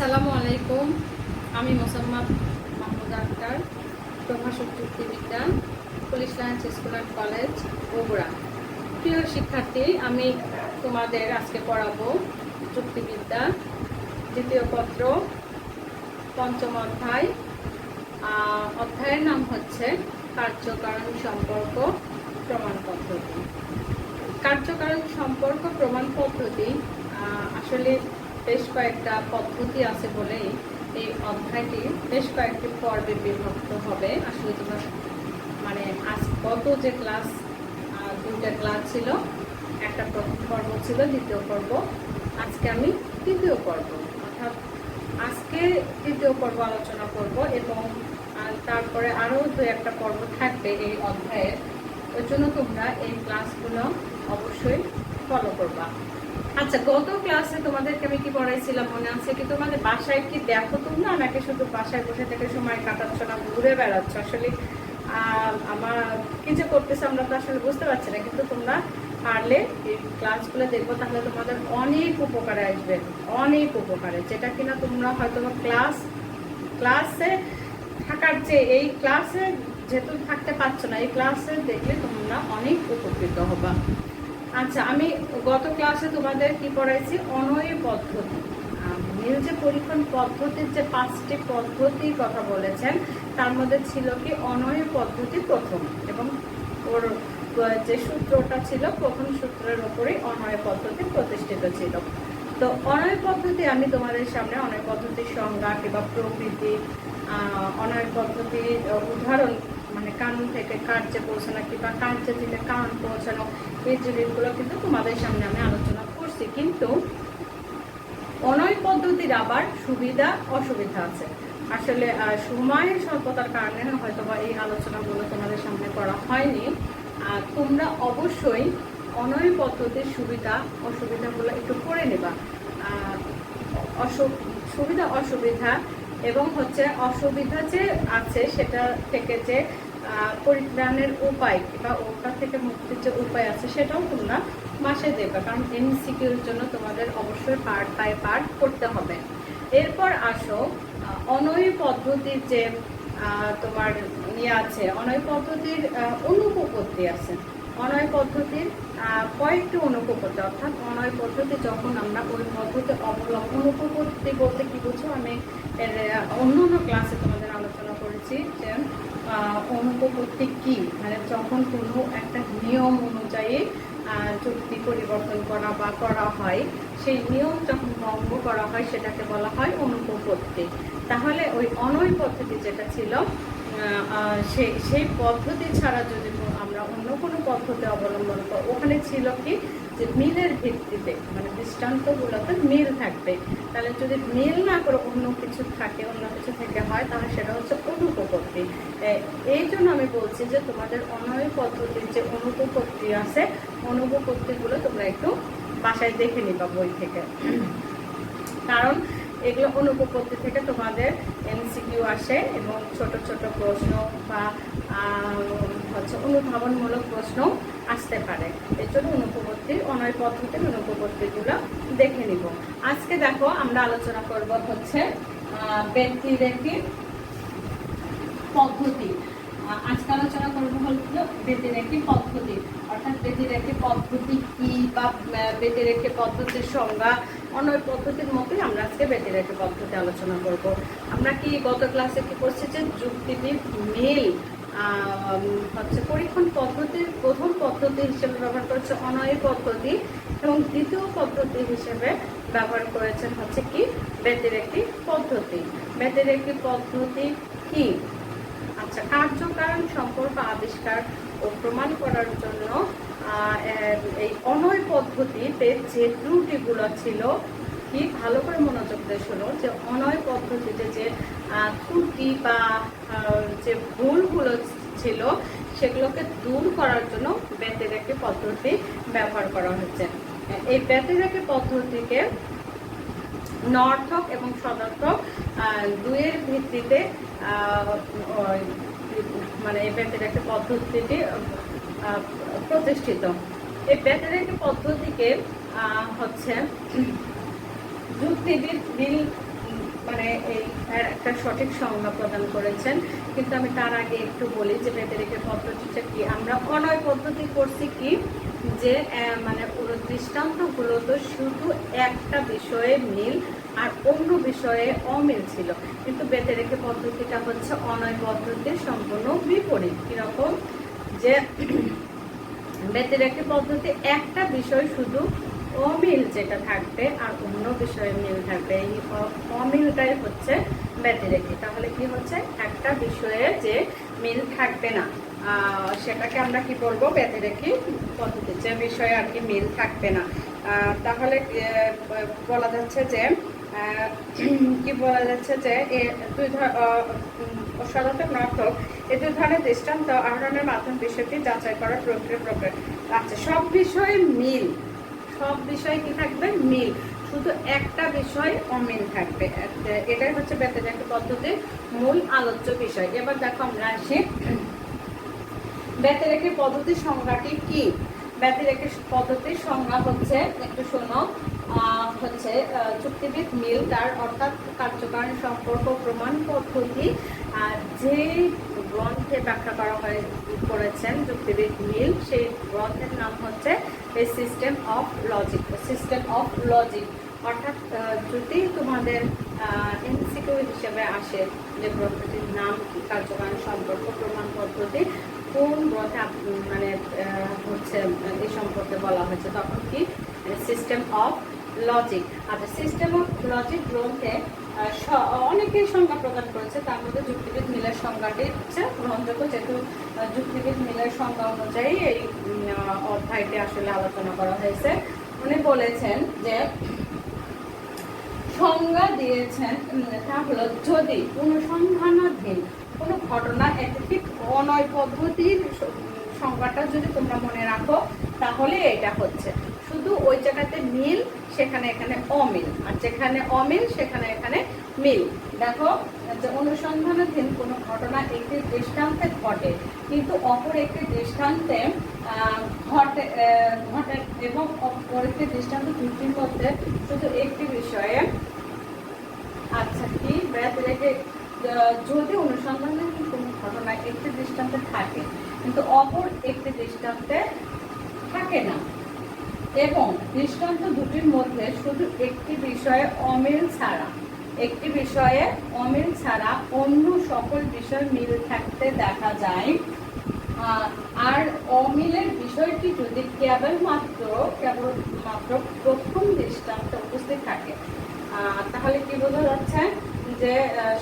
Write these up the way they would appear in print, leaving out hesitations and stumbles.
আসসালামু আলাইকুম। আমি মোসাম্মদ মাহমুদ আক্তার, প্রভাষক যুক্তিবিদ্যা, police lines school and college, Bogura. প্রিয় শিক্ষার্থী, আমি তোমাদের আজকে পড়াবো যুক্তিবিদ্যা দ্বিতীয় পত্র, পঞ্চম অধ্যায়। অধ্যায়ের নাম হচ্ছে কার্যকারণ সম্পর্ক প্রমাণ পদ্ধতি। কার্যকারণ সম্পর্ক প্রমাণ পদ্ধতি আসলে বেশ কয়েকটা পদ্ধতি আছে বলেই এই অধ্যায়টি বেশ কয়েকটি পর্বে বিভক্ত হবে। আসলে তোমার মানে আজ গত যে ক্লাস দুইটা ক্লাস ছিল, একটা প্রথম পর্ব ছিল, দ্বিতীয় পর্ব। আজকে আমি তৃতীয় পর্ব, অর্থাৎ আজকে তৃতীয় পর্ব আলোচনা করব এবং তারপরে আরও দু একটা পর্ব থাকবে এই অধ্যায়ের। ওই জন্য তোমরা এই ক্লাসগুলো অবশ্যই ফলো করবা। আচ্ছা, গত ক্লাসে তোমাদেরকে আমি কি পড়াইছিলাম মনে আছে কি? তোমাদের বাসায় কি দেখো তোমরা, নাকি শুধু বাসায় বসে থেকে সময় কাটাচ্ছ না ঘুরে বেড়াচ্ছ? আসলে আমার কি যে করতেছে আমরা তো আসলে বুঝতে পারছি না, কিন্তু তোমরা পারলে এই ক্লাসগুলো দেখবো, তাহলে তোমাদের অনেক উপকারে আসবে, অনেক উপকারে, যেটা কিনা তোমরা হয়তো ক্লাসে থাকার চেয়ে এই ক্লাসে যেহেতু থাকতে পারছো না, এই ক্লাসে দেখলে তোমরা অনেক উপকৃত হবা। আচ্ছা, আমি গত ক্লাসে তোমাদের কি পড়াইছি? অনয় পদ্ধতি। নীল যে পরীক্ষণ পদ্ধতির যে 5টি পদ্ধতির কথা বলেছেন, তার মধ্যে ছিল কি অনয় পদ্ধতি প্রথম, এবং ওর যে সূত্রটা ছিল প্রথম সূত্রের উপরেই অনয় পদ্ধতি প্রতিষ্ঠিত ছিল। তো অনয় পদ্ধতি আমি তোমাদের সামনে অনয় পদ্ধতির সংজ্ঞা কিংবা প্রকৃতি, অনয় পদ্ধতির উদাহরণ, মানে কারণ থেকে কার্যে পৌঁছানো কিংবা কার্য থেকে কারণ পৌঁছানো, এই জিনিসগুলো কিন্তু তোমাদের সামনে আমি আলোচনা করছি। কিন্তু অনয় পদ্ধতির আবার সুবিধা অসুবিধা আছে। আসলে সময়ের স্বল্পতার কারণে হয়তো বা এই আলোচনাগুলো তোমাদের সামনে করা হয়নি। তোমরা অবশ্যই অনয় পদ্ধতির সুবিধা অসুবিধাগুলো একটু পড়ে নেবা। সুবিধা অসুবিধা এবং হচ্ছে অসুবিধা যে আছে সেটা থেকে যে পরিত্রাণের উপায় বা ওটা থেকে মুক্তির যে উপায় আছে সেটাও তোমরা মাসে দেবে, কারণ এমসিকিউর জন্য তোমাদের অবশ্যই পার্ট বাই পার্ট করতে হবে। এরপর আসো অনয় পদ্ধতির যে তোমার আছে, অনয় পদ্ধতির অনুপপত্তি আছে। অনয় পদ্ধতির কয়েকটি অনুপপত্তি, অর্থাৎ অনয় পদ্ধতি যখন আমরা ওই পদ্ধতি অবলম্বন, অনুপপত্তি বলতে কি বুঝো আমি অন্য ক্লাসে তোমাদের আলোচনা করেছি যে অনুপপত্তি কি, মানে যখন কোনো একটা নিয়ম অনুযায়ী যুক্তি পরিবর্তন করা বা করা হয়, সেই নিয়ম যখন ভঙ্গ করা হয় সেটাকে বলা হয় অনুপপত্তি। তাহলে ওই অনয় পদ্ধতি যেটা ছিল, সেই পদ্ধতি ছাড়া যদি আমরা অন্য কোনো পদ্ধতি অবলম্বন করি, ওখানে ছিল কি যে মিলের ভিত্তিতে, মানে দৃষ্টান্তগুলোতে মিল থাকবে। তাহলে যদি মিল না করে অন্য কিছু থাকে, অন্য কিছু থেকে হয়, তাহলে সেটা হচ্ছে অনুপপত্তি। এই জন্য আমি বলছি যে তোমাদের অনয় পদ্ধতির যে অনুপপত্তি আছে, অনুপপত্তিগুলো তোমরা একটু বাসায় দেখে নিবা বই থেকে, কারণ এগুলো অনুপপত্তি থেকে তোমাদের এমসিকিউ আসে এবং ছোট ছোট প্রশ্ন বা হচ্ছে অনুধাবনমূলক প্রশ্ন আসতে পারে। এর জন্য অনয় পদ্ধতির অনুপপত্তিগুলো দেখে নিব। আজকে দেখো আমরা আলোচনা করব হচ্ছে ব্যতিরেকি পদ্ধতি। আজকে আলোচনা করবো হলো ব্যতিরেকি পদ্ধতি, অর্থাৎ ব্যতিরেকি পদ্ধতি কি বা ব্যতিরেকি পদ্ধতির সংজ্ঞা। অনয় পদ্ধতির মতোই আমরা আজকে ব্যতিরেকি পদ্ধতি আলোচনা করব। আমরা কি গত ক্লাসে কি করছি যে যুক্তিবিদ মিল হচ্ছে পরীক্ষণ পদ্ধতির প্রথম পদ্ধতি হিসেবে ব্যবহার করেছে অনয় পদ্ধতি, এবং দ্বিতীয় পদ্ধতি হিসেবে ব্যবহার করেছেন হচ্ছে কি ব্যতিরেকি পদ্ধতি। ব্যতিরেকি পদ্ধতি কি? আচ্ছা, কার্যকারণ সম্পর্ক আবিষ্কার ও প্রমাণ করার জন্য এই অনয় পদ্ধতিতে যে ত্রুটিগুলো ছিল, কি ভালো করে মনোযোগ দিয়ে শোনো, যে অনয় পদ্ধতিতে যে ত্রুটি বা যে ভুলগুলো ছিল সেগুলোকে দূর করার জন্য ব্যতিরেকি পদ্ধতি ব্যবহার করা হচ্ছে। এই ব্যতিরেকি পদ্ধতিকে নর্থক এবং সদর্থক দুইয়ের ভিত্তিতে মানে এই ব্যতিরেকি পদ্ধতিটি প্রতিষ্ঠিত। এই ব্যতিরেকি পদ্ধতিকে হচ্ছে যুক্তিবিদ মানে এই একটা সঠিক সংজ্ঞা প্রদান করেছেন। কিন্তু আমি তার আগে একটু বলি যে ব্যতিরেকের পদ্ধতিটা কি। আমরা অনয় পদ্ধতি করছি কি, যে মানে পুরো দৃষ্টান্তগুলো তো শুধু একটা বিষয়ে মিল আর অন্য বিষয়ে অমিল ছিল, কিন্তু ব্যতিরেকের পদ্ধতিটা হচ্ছে অনয় পদ্ধতির সম্পূর্ণ বিপরীত। কিরকম, যে ব্যতিরেকের পদ্ধতি একটা বিষয় শুধু অমিল যেটা থাকবে আর অন্য বিষয়ে মিল থাকবে, এই অমিলটাই হচ্ছে ব্যতিরেকে। তাহলে কি হচ্ছে, একটা বিষয়ে যে মিল থাকবে না সেটাকে আমরা কি বলবো, ব্যতিরেকে পদ্ধতি, যে বিষয়ে আর কি মিল থাকবে না। তাহলে বলা যাচ্ছে যে কি বলা যাচ্ছে যে দুই সদার্থক নাটক এই দুই ধরনের দৃষ্টান্ত আহরণের মাধ্যমে বিষয়টি যাচাই করার প্রক্রিয়া। আচ্ছা, সব বিষয়ে মিল, সব বিষয় কি থাকবে, মিল, শুধু একটা বিষয় অমিল থাকবে। এটাই হচ্ছে ব্যতিরেকে পদ্ধতির মূল আলোচ্য বিষয়। এবার দেখো আমরা আসি ব্যতিরেকে পদ্ধতির সংজ্ঞাটি কি। ব্যতিরেকে পদ্ধতির সংজ্ঞা হচ্ছে, একটু শোনো, হচ্ছে চুক্তিবিদ মিল, তার অর্থাৎ কার্যকারণ সম্পর্ক প্রমাণ পদ্ধতি যে গ্রন্থে ব্যাখ্যা করা করেছেন যুক্তিবিদ মিল, সেই গ্রন্থের নাম হচ্ছে a system of logic. System of logic অর্থাৎ যদি তোমাদের এমসিকিউ হিসেবে আসে যে গ্রন্থটির নাম কি, কার্যকারণ সম্পর্ক প্রমাণ পদ্ধতি কোন গ্রন্থে মানে হচ্ছে এই সম্পর্কে বলা হয়েছে, তখন কি সিস্টেম অফ লজিক। আচ্ছা, সিস্টেম অফ লজিক গ্রন্থে অনেকেই সংজ্ঞা প্রদান করেছে, তার মধ্যে যুক্তিবিদ মিলের সংজ্ঞাটি হচ্ছে গ্রহণযোগ্য, যেহেতু যুক্তিবিদ মিলের সংজ্ঞা অনুযায়ী এই অধ্যায়টি আসলে আলোচনা করা হয়েছে। উনি বলেছেন যে সংজ্ঞা দিয়েছেন, তা হলো যদি অনুসন্ধানাধীন কোনো ঘটনা, ঠিক অনয় পদ্ধতির সংজ্ঞাটা যদি তোমরা মনে রাখো তাহলে এটা হচ্ছে শুধু ওই জায়গাতে মিল, সেখানে এখানে অমিল, আর যেখানে অমিল সেখানে এখানে মিল। দেখো যে অনুসন্ধানাধীন কোনো ঘটনা একটি দৃষ্টান্তে ঘটে, কিন্তু অপর একটি দৃষ্টান্তে ঘটে এবং অপর একটি দৃষ্টান্ত দুটির মধ্যে শুধু একটি বিষয়ে, আচ্ছা কি ব্যতিরেকে, যদি অনুসন্ধানাধীন কোনো ঘটনা একটি দৃষ্টান্তে থাকে কিন্তু অপর একটি দৃষ্টান্তে থাকে না, এবং দৃষ্টান্ত দুটির মধ্যে শুধু একটি বিষয়ে অমিল ছাড়া, একটি বিষয়ে অমিল ছাড়া অন্য সকল বিষয় মিল থাকতে দেখা যায়, আর অমিলের বিষয়টি যদি কেবলমাত্র প্রথম দৃষ্টান্তে উপস্থিত থাকে, তাহলে কি বোঝা যাচ্ছে যে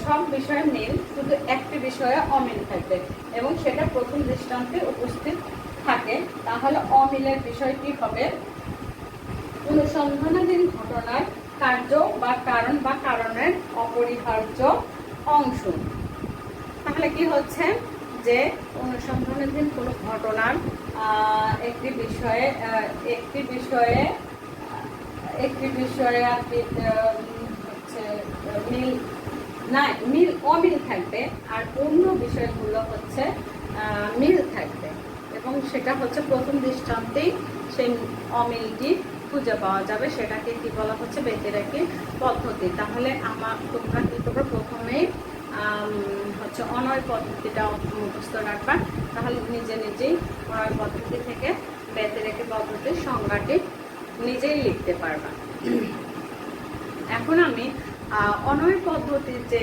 সব বিষয়ে মিল, শুধু একটি বিষয়ে অমিল থাকবে এবং সেটা প্রথম দৃষ্টান্তে উপস্থিত থাকে, তাহলে অমিলের বিষয়টি হবে অনুসন্ধানাধীন ঘটনার কার্য বা কারণ বা কারণের অপরিহার্য অংশ। তাহলে কি হচ্ছে যে অনুসন্ধানাধীন কোনো ঘটনার একটি বিষয়ে আর কি হচ্ছে মিল অমিল থাকবে, আর অন্য বিষয়গুলো হচ্ছে মিল থাকবে, এবং সেটা হচ্ছে প্রথম দৃষ্টান্তেই সেই অমিলটি খুঁজে পাওয়া যাবে। সেটাকে কি বলা হচ্ছে, ব্যতিরেকে পদ্ধতি। তাহলে তোমরা কি করবে, প্রথমেই হচ্ছে অনয় পদ্ধতিটা মুখস্থ রাখবা, তাহলে নিজেই অনয় পদ্ধতি থেকে ব্যতিরেকে পদ্ধতির সংজ্ঞাটি নিজেই লিখতে পারবা। এখন আমি অনয় পদ্ধতির যে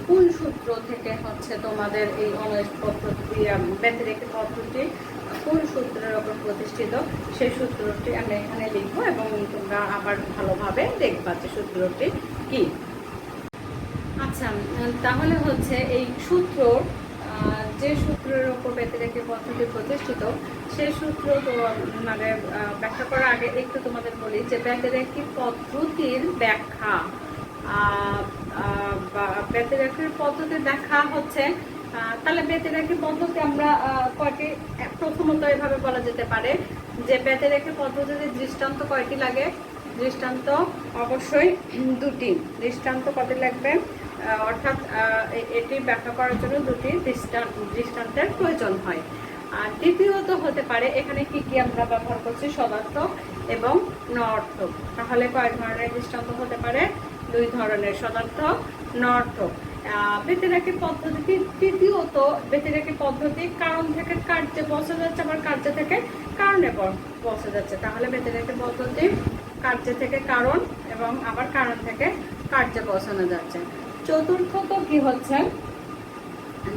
কোন সূত্র থেকে হচ্ছে তোমাদের এই অনয় পদ্ধতি, ব্যতিরেকে পদ্ধতি কোন সূত্রের উপর প্রতিষ্ঠিত, সেই সূত্রটি আমি এখানে লিখবো এবং তোমরা আবার ভালোভাবে দেখবা যে সূত্রটি কি। আচ্ছা, তাহলে হচ্ছে এই সূত্র, যে সূত্রের উপর ব্যতিরেকে পদ্ধতি প্রতিষ্ঠিত, সেই সূত্র মানে ব্যাখ্যা করার আগে একটু তোমাদের বলি যে ব্যতিরেকে পদ্ধতির ব্যাখ্যা বা ব্যতিরেকের পদ্ধতির ব্যাখ্যা হচ্ছে, তাহলে ব্যতিরেকে পদ্ধতি আমরা কয়টি, প্রথমত এভাবে বলা যেতে পারে যে ব্যতিরেকে পদ্ধতিতে দৃষ্টান্ত কয়টি লাগে, দৃষ্টান্ত অবশ্যই দুটি, দৃষ্টান্ত কয়টি লাগবে, অর্থাৎ এটি ব্যাখ্যা করার জন্য দুটি দৃষ্টান্তের প্রয়োজন হয়। আর দ্বিতীয়ত হতে পারে, এখানে কি কি আমরা ব্যবহার করছি, সদার্থক এবং নঅর্থক। তাহলে কয় ধরনের দৃষ্টান্ত হতে পারে, দুই ধরনের, সদার্থক, নর্থক। ব্যতিরেকি পদ্ধতি, তৃতীয়ত ব্যতিরেকি পদ্ধতি কারণ থেকে কার্যে পৌঁছে যাচ্ছে, আবার কার্য থেকে কারণে পৌঁছে যাচ্ছে। তাহলে ব্যতিরেকি পদ্ধতি কার্য থেকে কারণ এবং আবার কারণ থেকে কার্যে পৌঁছানো যাচ্ছে। চতুর্থত কি হচ্ছে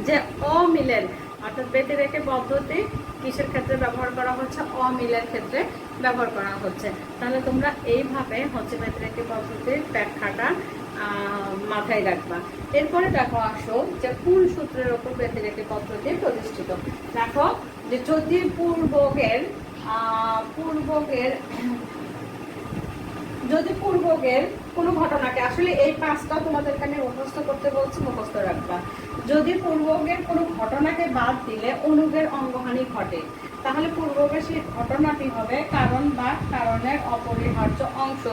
যে অমিলের, অর্থাৎ ব্যতিরেকি পদ্ধতি কিসের ক্ষেত্রে ব্যবহার করা হচ্ছে? অমিলের ক্ষেত্রে ব্যবহার করা হচ্ছে। তাহলে তোমরা এইভাবে হচ্ছে ব্যতিরেকি পদ্ধতির ব্যাখ্যাটা মাথায় রাখবা। এরপরে দেখো আসো যে কোন সূত্রের উপর ব্যতিরেকি পদ্ধতি প্রতিষ্ঠিত। দেখো যে যদি পূর্বকের কোনো ঘটনাকে, আসলে এই পাঁচটা তোমাদের এখানে মুখস্থ করতে বলছি, মুখস্থ রাখবা। যদি পূর্বকের কোনো ঘটনাকে বাদ দিলে অনুগের অঙ্গহানি ঘটে, তাহলে পূর্বকের সেই ঘটনাটি হবে কারণ বা কারণের অপরিহার্য অংশ।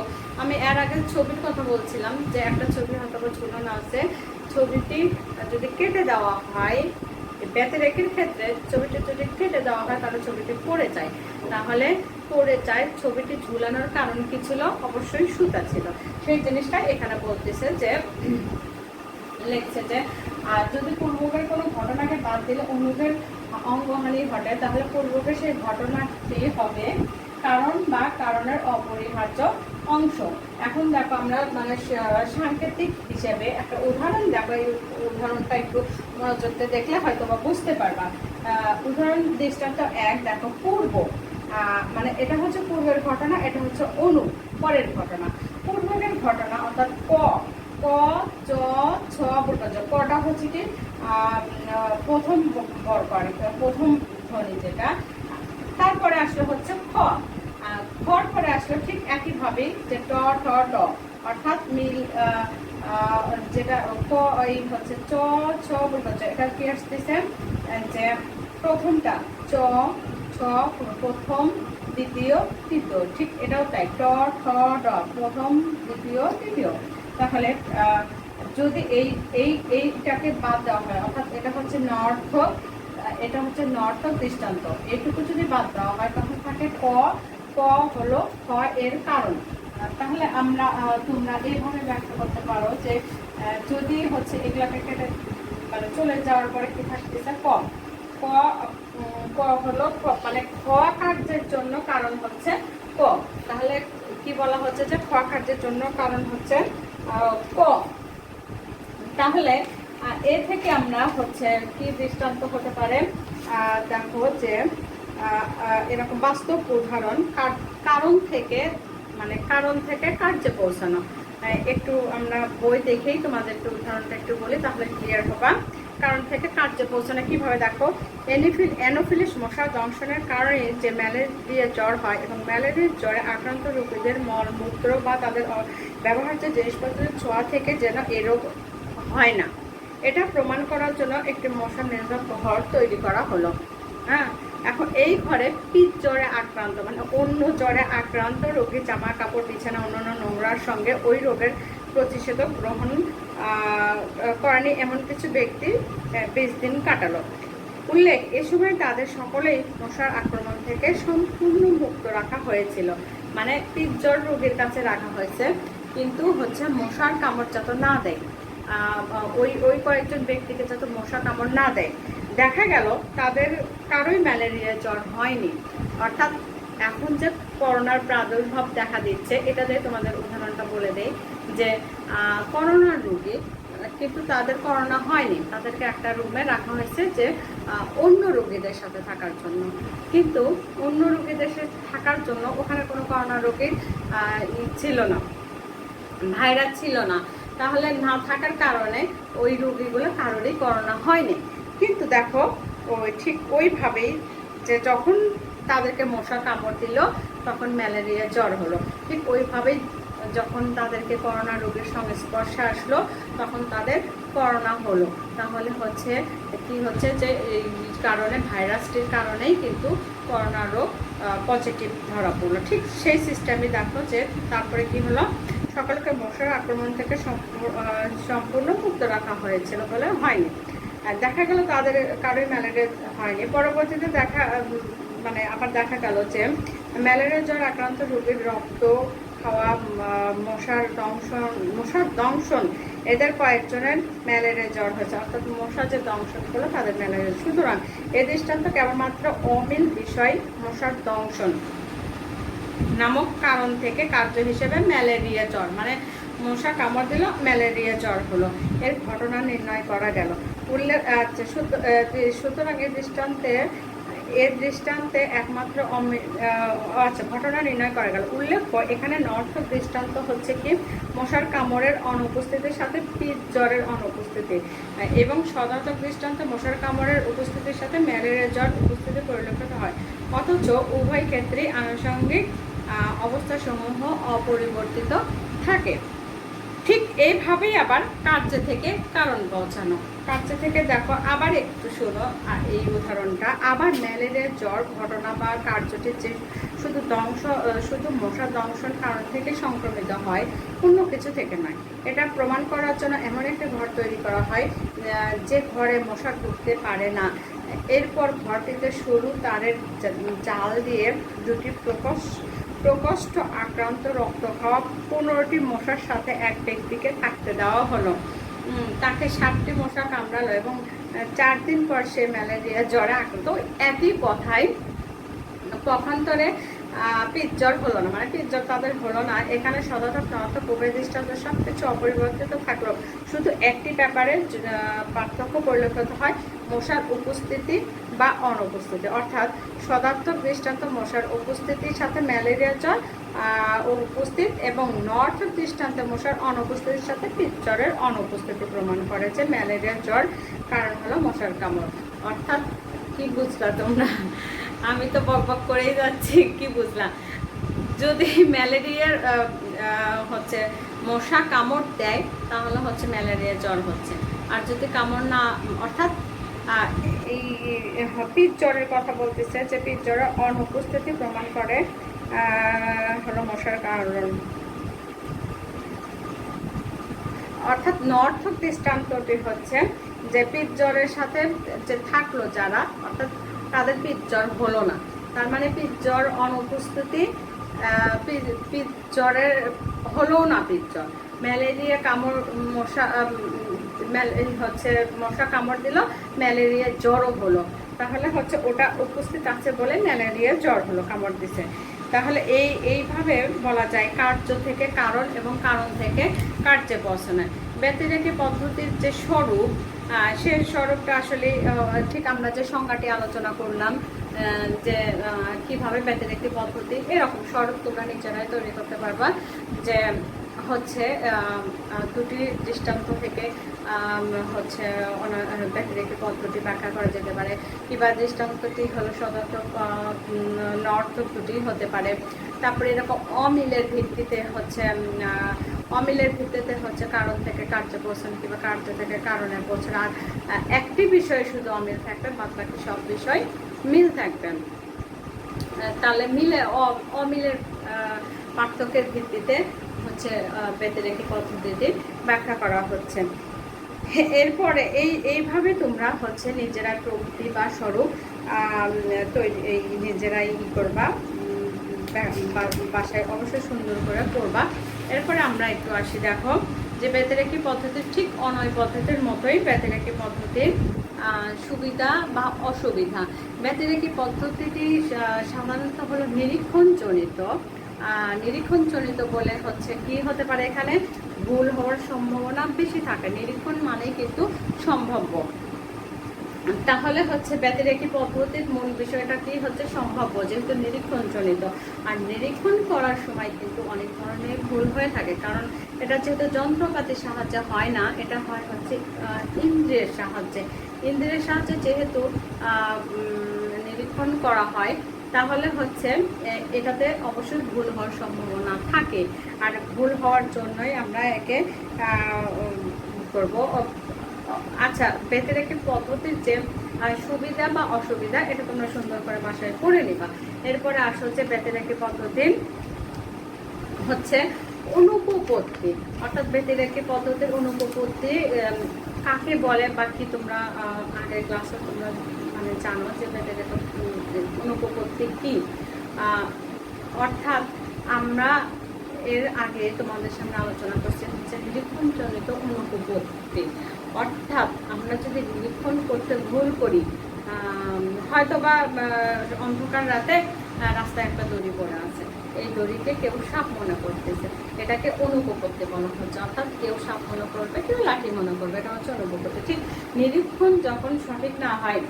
আমি এর আগে ছবির কথা বলছিলাম যে একটা ছবি হয়তো ঝুলানো আছে, ছবিটি যদি কেটে দেওয়া হয়, ব্যতিরেকির ক্ষেত্রে ছবিটি যদি কেটে দেওয়া হয় তাহলে ছবিটি পড়ে যায়। তাহলে পড়ে যায়, ছবিটি ঝুলানোর কারণ কি ছিল? অবশ্যই সুতা ছিল। সেই জিনিসটা এখানে বলতেছে যে, লিখছে যে যদি পূর্বকের কোনো ঘটনাকে বাদ দিলে অনুগের অঙ্গহানি ঘটে, তাহলে পূর্বকের সেই ঘটনাটি হবে কারণ বা কারণের অপরিহার্য অংশ। এখন দেখো আমরা মানে সাংকেতিক হিসেবে একটা উদাহরণ দেখো, এই উদাহরণটা একটু মনোযোগ দিয়ে দেখলে হয়তো বা বুঝতে পারবা। উদাহরণ দৃষ্টান্ত 1 দেখো, পূর্ব মানে এটা হচ্ছে পূর্বের ঘটনা, এটা হচ্ছে অনু পরের ঘটনা। পূর্বের ঘটনা অর্থাৎ ক চ ছ বর্গজ, কটা হচ্ছে কি প্রথম প্রথম ধ্বনি যেটা, তারপরে আসলে হচ্ছে খ, খর পরে আসলে ঠিক একইভাবেই যে ট ঠ ড, অর্থাৎ মিল যেটা ক এই হচ্ছে চ ছ বর্গজ, এটা কি আসতেছে যে প্রথমটা চ ছ প্রথম দ্বিতীয় তৃতীয়, ঠিক এটাও তাই ট ঠ ড প্রথম দ্বিতীয় তৃতীয়। তাহলে যদি এইটাকে বাদ দেওয়া হয়, অর্থাৎ এটা হচ্ছে নর্থক, এটা হচ্ছে নর্থক দৃষ্টান্ত, এইটুকু যদি বাদ দেওয়া হয় তখন থাকে ক, ক হলো খ এর কারণ। তাহলে আমরা তোমরা এইভাবে ব্যাখ্যা করতে পারো যে যদি হচ্ছে এগুলাকে কেটে মানে চলে যাওয়ার পরে কি থাকতেছে ক, ক ক হলো মানে খ কার্যের জন্য কারণ হচ্ছে ক। তাহলে কি বলা হচ্ছে যে খ কার্যের জন্য কারণ হচ্ছে ক। তাহলে এ থেকে আমরা হচ্ছে কি দৃষ্টান্ত হতে পারে, দেখো যে এরকম বাস্তব উদাহরণ, কারণ থেকে মানে কারণ থেকে কার্যে পৌঁছানো। একটু আমরা বই দেখেই তোমাদের একটু উদাহরণটা একটু বলি, তাহলে ক্লিয়ার হবা। কারণ থেকে কার্যে পৌঁছানো কিভাবে দেখো, অ্যানোফিলিস মশা দংশনের কারণে যে ম্যালেরিয়া জ্বর হয় এবং ম্যালেরিয়ার জ্বরে আক্রান্ত রোগীদের মলমূত্র বা তাদের ব্যবহার্য জিনিসপত্রের ছোঁয়া থেকে যেন এ রোগ হয় না, এটা প্রমাণ করার জন্য একটি মশা নিরোধক ঘর তৈরি করা হলো। হ্যাঁ, এখন এই ঘরে পিচ জ্বরে আক্রান্ত মানে অন্য জ্বরে আক্রান্ত রোগীর জামা কাপড় বিছানা অন্যান্য নোংরার সঙ্গে ওই রোগের প্রতিষেধক গ্রহণ করেনি এমন কিছু ব্যক্তি 20 দিন কাটালো। উল্লেখ, এ সময় তাদের সকলেই মশার আক্রমণ থেকে সম্পূর্ণ মুক্ত রাখা হয়েছিল। মানে পিচ জ্বর রোগীর কাছে রাখা হয়েছে, কিন্তু হচ্ছে মশার কামড় যাতে না দেয়, ওই কয়েকজন ব্যক্তিকে যাতে মশা কামড় না দেয়। দেখা গেল তাদের কারোই ম্যালেরিয়া জ্বর হয়নি। অর্থাৎ এখন যে করোনার প্রাদুর্ভাব দেখা দিচ্ছে, এটা দিয়ে তোমাদের উদাহরণটা বলে দেই যে করোনার রোগী কিন্তু তাদের করোনা হয়নি, তাদেরকে একটা রুমে রাখা হয়েছে যে অন্য রোগীদের সাথে থাকার জন্য, কিন্তু অন্য রোগীদের সাথে থাকার জন্য ওখানে কোনো করোনা রোগীর ছিল না, ভাইরাস ছিল না। তাহলে না থাকার কারণে ওই রোগীগুলো কারোরই করোনা হয়নি। কিন্তু দেখো ওই ঠিক ওইভাবেই যে যখন তাদেরকে মশা কামড় দিল তখন ম্যালেরিয়া জ্বর হলো, ঠিক ওইভাবেই যখন তাদেরকে করোনা রোগের সংস্পর্শে আসলো তখন তাদের করোনা হলো। তাহলে হচ্ছে কি হচ্ছে যে এই কারণে ভাইরাসটির কারণেই কিন্তু করোনা রোগ পজিটিভ ধরা পড়লো। ঠিক সেই সিস্টেমই দেখো যে তারপরে কি হলো, সকলকে মশার আক্রমণ থেকে সম্পূর্ণ মুক্ত রাখা হয়েছিল বলে হয়নি। আর দেখা গেল তাদের কারোই ম্যালেরিয়া হয়নি। পরবর্তীতে আবার দেখা গেল যে ম্যালেরিয়া জ্বর আক্রান্ত রোগীর রক্ত খাওয়া, মশার দংশন, এদের কয়েকজনের ম্যালেরিয়া জ্বর হয়েছে, অর্থাৎ মশা যে দংশন করলো তাদের ম্যালেরিয়া। সুতরাং এ দৃষ্টান্ত কেবলমাত্র অমিল বিষয় মশার দংশন নামক কারণ থেকে কার্য হিসেবে ম্যালেরিয়া জ্বর, মানে মশা কামড় দিল, ম্যালেরিয়া জ্বর হলো, এর ঘটনা নির্ণয় করা গেল। উল্লেখ সুতরাং এর দৃষ্টান্তে একমাত্র ঘটনা নির্ণয় করা গেল। উল্লেখ্য এখানে নর্থক দৃষ্টান্ত হচ্ছে কি মশার কামড়ের অনুপস্থিতির সাথে পিত জ্বরের অনুপস্থিতি, এবং সদার্থক দৃষ্টান্ত মশার কামড়ের উপস্থিতির সাথে ম্যালেরিয়া জ্বর উপস্থিতি পরিলক্ষিত হয়, অথচ উভয় ক্ষেত্রেই আনুষঙ্গিক অবস্থাসমূহ অপরিবর্তিত থাকে। ঠিক এইভাবেই আবার কার্য থেকে কারণ পৌঁছানো। কার্য থেকে দেখো আবার একটু শোনো এই উদাহরণটা। আবার ম্যালেরিয়ার জ্বর ঘটনা বা কার্যটি যে শুধু মশা দংশন কারণ থেকে সংক্রমিত হয়, অন্য কিছু থেকে নয়। এটা প্রমাণ করার জন্য এমন একটা ঘর তৈরি করা হয় যে ঘরে মশা ঢুকতে পারে না। এরপর ঘরটিতে সরু তারের জাল দিয়ে দুটি প্রকোষ্ঠ আক্রান্ত রক্ত খাওয়া 15টি মশার সাথে এক ব্যক্তিকে থাকতে দেওয়া হলো। তাকে 7টি মশা কামড়ালো এবং 4 দিন পর সে ম্যালেরিয়া জ্বরে আক্রান্ত। একই কথাই পক্ষান্তরে পিত জ্বর হলো না, মানে পিত জ্বর তাদের হলো না। এখানে সদার্থক নর্থক উভয় দৃষ্টান্ত সব কিছু অপরিবর্তিত থাকলো, শুধু একটি ব্যাপারে পার্থক্য পরিলক্ষিত হয়, মশার উপস্থিতি বা অনুপস্থিতি। অর্থাৎ সদার্থক দৃষ্টান্ত মশার উপস্থিতির সাথে ম্যালেরিয়া জ্বর উপস্থিত, এবং নর্থক দৃষ্টান্তে মশার অনুপস্থিতির সাথে পিত জ্বরের অনুপস্থিতি প্রমাণ করে যে ম্যালেরিয়া জ্বর কারণ হলো মশার কামড়। অর্থাৎ কি বুঝলা তোমরা? আমি তো বকবক করেই যাচ্ছি, কি বুঝলাম? যদি ম্যালেরিয়ার হচ্ছে মশা কামড় দেয় তাহলে হচ্ছে ম্যালেরিয়া জ্বর হচ্ছে, আর যদি কামড় না, অর্থাৎ এই পিত জ্বরের কথা বলতেছে যে পিত জ্বরের অনুপস্থিতি প্রমাণ করে হলো মশার কারণ। অর্থাৎ নর্থক দৃষ্টান্তটি হচ্ছে যে পিত জ্বরের সাথে যে থাকলো যারা, অর্থাৎ তাদের পিত জ্বর হলো না, তার মানে পিত জ্বর অনুপস্থিতি, পিত জ্বরের হলো না পিত জ্বর। ম্যালেরিয়া কামড় মশা হচ্ছে মশা কামড় দিল, ম্যালেরিয়া জ্বরও হলো, তাহলে হচ্ছে ওটা উপস্থিত আছে বলে ম্যালেরিয়া জ্বর হলো, কামড় দিছে। তাহলে এইভাবে বলা যায় কার্য থেকে কারণ এবং কারণ থেকে কার্যে পৌঁছানো। ব্যতিরেকি পদ্ধতির যে স্বরূপ, সেই স্বরূপটা আসলে ঠিক আমরা যে সংজ্ঞাটি আলোচনা করলাম যে কিভাবে ব্যতিরেকি পদ্ধতি, এরকম স্বরূপ তোমরা নিজেরাই তৈরি করতে পারবা। যে হচ্ছে দুটি দৃষ্টান্ত থেকে হচ্ছে ব্যতিরেকি পদ্ধতি ব্যাখ্যা করা যেতে পারে, কিংবা দৃষ্টান্তটি হলো সদার্থক নর্থক দুটি হতে পারে। তারপরে এরকম অমিলের ভিত্তিতে হচ্ছে কারণ থেকে কার্য পৌঁছানো, কিংবা কার্য থেকে কারণে পৌঁছানো। আর একটি বিষয়ে শুধু অমিল থাকবে, বাদ বাকি সব বিষয় মিল থাকবে। তাহলে অমিলের পার্থক্যের ভিত্তিতে হচ্ছে ব্যতিরেকি পদ্ধতিটি ব্যাখ্যা করা হচ্ছে। এরপরে এইভাবে তোমরা হচ্ছে নিজেরা প্রবৃত্তি বা স্বরূপ নিজেরাই করবা, বাসায় অবশ্যই সুন্দর করে করবা। এরপরে আমরা একটু আসি, দেখো যে ব্যতিরেকি পদ্ধতির ঠিক অনয় পদ্ধতির মতোই ব্যতিরেকি পদ্ধতির সুবিধা বা অসুবিধা। ব্যতিরেকি পদ্ধতিটি সাধারণত হলো নিরীক্ষণজনিত বলে হচ্ছে কি হতে পারে, এখানে ভুল হওয়ার সম্ভাবনা বেশি থাকে। নিরীক্ষণ মানেই কিন্তু সম্ভাব্য। তাহলে হচ্ছে ব্যতিরেকি পদ্ধতির মূল বিষয়টা কি হচ্ছে সম্ভাব্য, যেহেতু নিরীক্ষণজনিত। আর নিরীক্ষণ করার সময় কিন্তু অনেক ধরনের ভুল হয়ে থাকে, কারণ এটা যেহেতু যন্ত্রপাতির সাহায্যে হয় না, এটা হয় হচ্ছে ইন্দ্রিয়ের সাহায্যে যেহেতু নিরীক্ষণ করা হয়, তাহলে হচ্ছে এটাতে অবশ্যই ভুল হওয়ার সম্ভাবনা থাকে। আর ভুল হওয়ার জন্যই আমরা একে করব। আচ্ছা, ব্যতিরেকি পদ্ধতির যে সুবিধা বা অসুবিধা, এটা তোমরা সুন্দর করে বাসায় পড়ে নিবা। এরপরে আসো যে ব্যতিরেকি পদ্ধতির হচ্ছে অনুপপত্তি, অর্থাৎ ব্যতিরেকি পদ্ধতির অনুপপত্তি কাকে বলে বা কি, তোমরা আগের ক্লাসে তোমরা মানে জানো যে ব্যতিরেকি অনুপপত্তি কি। অর্থাৎ আমরা এর আগে তোমাদের সামনে আলোচনা করছি হচ্ছে নিরীক্ষণজনিত অনুপপত্তি। অর্থাৎ আমরা যদি নিরীক্ষণ করতে ভুল করি, হয়তোবা অন্ধকার রাতে রাস্তায় একটা দড়ি পড়ে আছে, এই দড়িকে কেউ সাপ মনে করতেছে, এটাকে অনুপপত্তি বলা হচ্ছে। অর্থাৎ কেউ সাপ মনে করবে, কেউ লাঠি মনে করবে, এটা হচ্ছে অনুপপত্তি। ঠিক নিরীক্ষণ যখন সঠিক না হয়,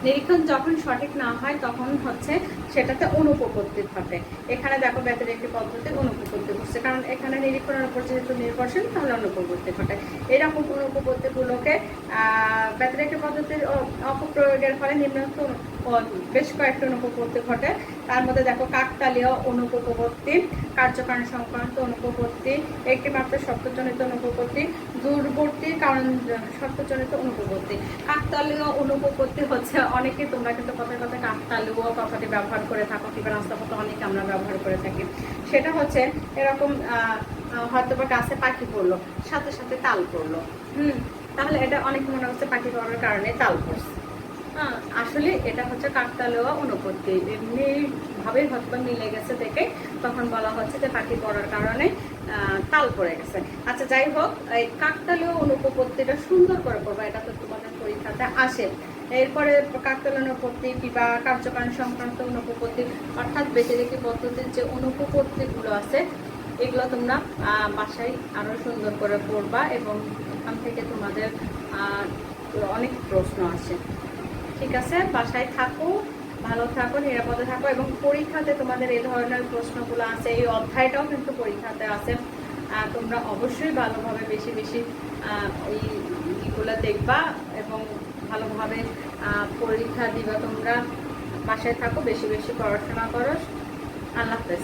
নিরীক্ষণ যখন সঠিক না হয় তখন হচ্ছে সেটাতে অনুপপত্তি ঘটে। এখানে দেখো ব্যতিরেকি পদ্ধতির অনুপপত্তি ঘটছে, কারণ এখানে নিরীক্ষণের উপর যেহেতু নির্ভরশীল, তাহলে অনুপপত্তি ঘটে। এরকম অনুপপত্তিগুলোকে ব্যতিরেকি পদ্ধতির অপপ্রয়োগের ফলে নিম্নোক্ত বেশ কয়েকটি অনুপপত্তি ঘটে। তার মধ্যে দেখো কাকতালীয় অনুপপত্তি, কার্যকারণ সংক্রান্ত অনুপপত্তি, একটি মাত্র শর্তজনিত অনুপপত্তি, দূরবর্তী কারণ শর্তজনিত অনুপপত্তি। কাকতালীয় অনুপপত্তি হচ্ছে, অনেকে তোমরা কিন্তু কথায় কথায় কাকতালীয় কথাটি ব্যবহার করে থাকো, কিংবা রাস্তাপথে অনেকে আমরা ব্যবহার করে থাকি। সেটা হচ্ছে এরকম, হয়তো বা গাছে পাখি পড়লো, সাথে সাথে তাল পড়লো, তাহলে এটা অনেক মনে হচ্ছে পাখি পড়ার কারণে তাল পড়ছে। আসলে এটা হচ্ছে কাকতালীয় অনুপপত্তি, এমনি ভাবে হয়তো মিলে গেছে দেখে তখন বলা হচ্ছে যে পাখি পড়ার কারণে তাল পড়ে গেছে। আচ্ছা, যাই হোক, এই কাকতালীয় অনুপপত্তিটা সুন্দর করে পড়বা, এটা তো তোমাদের পরীক্ষাতে আসে। এরপরে কাকতালীয় অনুপপত্তি কিংবা কার্যকারণ সংক্রান্ত অনুপপত্তি, অর্থাৎ ব্যতিরেকি পদ্ধতির যে অনুপপত্তিগুলো আছে, এগুলো তোমরা বাসায় আরো সুন্দর করে পড়বা, এবং এখান থেকে তোমাদের অনেক প্রশ্ন আসে। ঠিক আছে, বাসায় থাকো, ভালো থাকো, নিরাপদে থাকো, এবং পরীক্ষাতে তোমাদের এই ধরনের প্রশ্নগুলো আছে, এই অধ্যায়টাও কিন্তু পরীক্ষাতে আছে। তোমরা অবশ্যই ভালোভাবে বেশি বেশি এইগুলো দেখবা এবং ভালোভাবে পরীক্ষা দিবা। তোমরা বাসায় থাকো, বেশি বেশি পড়াশোনা করো। আল্লাহ হাফেজ।